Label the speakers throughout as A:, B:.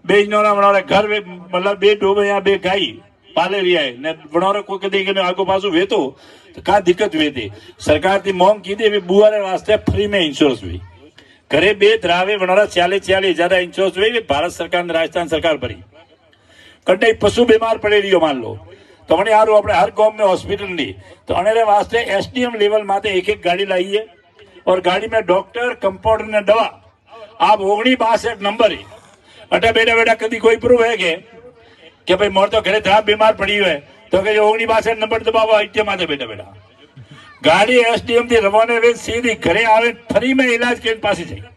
A: बेजनोरा बनारे घर मतलब बे डोबे या बे गाई पाले रिया है ने बनारे कोई कदी के आगो पासो वेतो तो का दिक्कत वेती सरकार थी मोंग कीधी भी बुआरे वास्ते फ्री में इंश्योरेंस हुई घरे बे द्रावे बनारा 40,000 इंश्योरेंस हुई भारत सरकार ने राजस्थान सरकार भरी कटे पशु बीमार पड़े रियो मान लो तो मैंने यार अपने हर गांव में हॉस्पिटल नहीं तो अनेरे वास्ते एसडीएम लेवल माते एक गाड़ी लाइए और गाड़ी में डॉक्टर कंपाउंडर ने दवा आप 62 नंबर ही अटे बेटा बेटा कभी कोई प्रूफ है कि भाई मोर तो घरे खराब बीमार पड़ी है तो कहे 62 नंबर दबावा इतने माथे बेटा बेटा गाड़ी एसडीएम थी रवाना वे सीधी घरे आवे फ्री में इलाज के पास जाए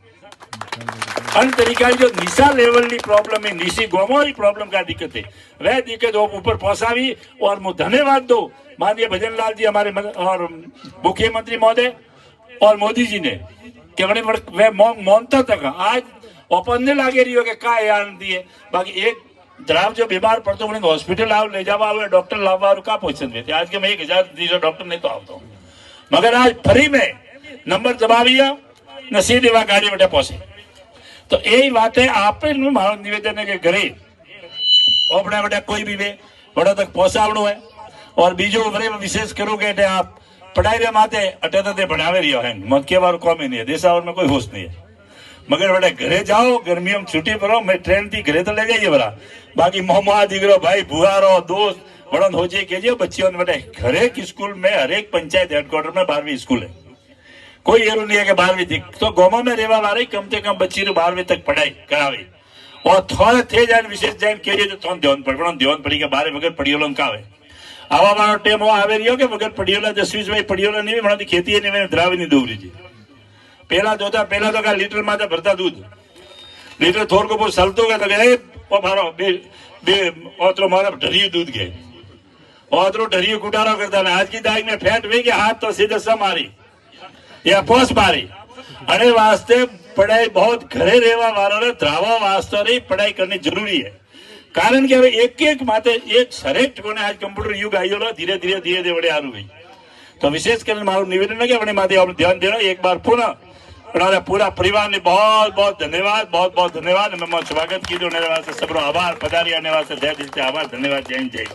A: अन्य तरीका जो निशा लेवल की प्रॉब्लम है निशी गोमो की प्रॉब्लम का दिक्कत है वह दिक्कत ऊपर पहुंचावी और मैं धन्यवाद दो माननीय भजन लाल जी हमारे और मुख्यमंत्री महोदय और मोदी जी ने कि वह मानता तक आज ओपन ने लागे रही हो कि का यार दिए बाकी एक द्राव जो बीमार पड़तो उन्हें हॉस्पिटल आओ ले जावा आवे डॉक्टर लावा और का पहुंचन थे आज के मैं 1,000 डॉक्टर नहीं तो आवता हूं मगर आज फ्री में नंबर दबाविया न सीधी वहां गाड़ी बेटे पहुंचे तो यही बात है आप मारो निवेदन है कि घरे अपने बेटा कोई भी वे बड़ा तक पहुंचावणो है और बीजो विशेष करो कि आप पढ़ाई रे माते अटे तो बढ़ावे रियो है मत के बार कॉम ही नहीं है देशावर में कोई होश नहीं है मगर बेटा घरे जाओ गर्मियों में छुट्टी पड़ो मैं ट्रेन थी घरे तो ले जाइए बड़ा बाकी मोहम्मा दिगरो भाई बुआरो दोस्त बड़ा हो जाए के बच्चियों ने बेटा हरेक स्कूल में हरेक पंचायत हेडक्वार्टर में 12वीं स्कूल है कोई एरू नहीं है कि 12वीं थी तो गाँव में रहवा वाले कम से कम बच्ची 12वीं तक पढ़ाई करावी और थोड़े थे जान विशेष जान के तो थोड़ा ध्यान पड़ी के बारे वगैरह पढ़ियोलो का आवा मारो टेम आवे रहियो के वगैरह पढ़ियोला 10-20 भाई पढ़ियोला नहीं बना खेती नहीं द्रावी नहीं दोवरी जी पहला तो का लीटर माथे भरता दूध लीटर थोड़ को सलतो का तो मारो बे ओतरो मारा ढरियो दूध के ओतरो ढरियो कुटारो करता है आज की तारीख में फैट हुई के हाथ तो सीधे स मारी या पोस मारी अरे वास्ते पढ़ाई बहुत घरे रहवा वालों ने द्रावा वास्ते नहीं पढ़ाई करनी जरूरी है कारण के एक माते एक सरेक्ट को आज कंप्यूटर युग आई धीरे धीरे बड़े आरू गई तो विशेष कर मारू निवेदन है कि अपने माते आप ध्यान देना एक बार पुनः पूरा परिवार ने बहुत बहुत धन्यवाद मैं स्वागत की सबरो आभार पधारी आने वास्ते जय दिल से आभार धन्यवाद जय जय।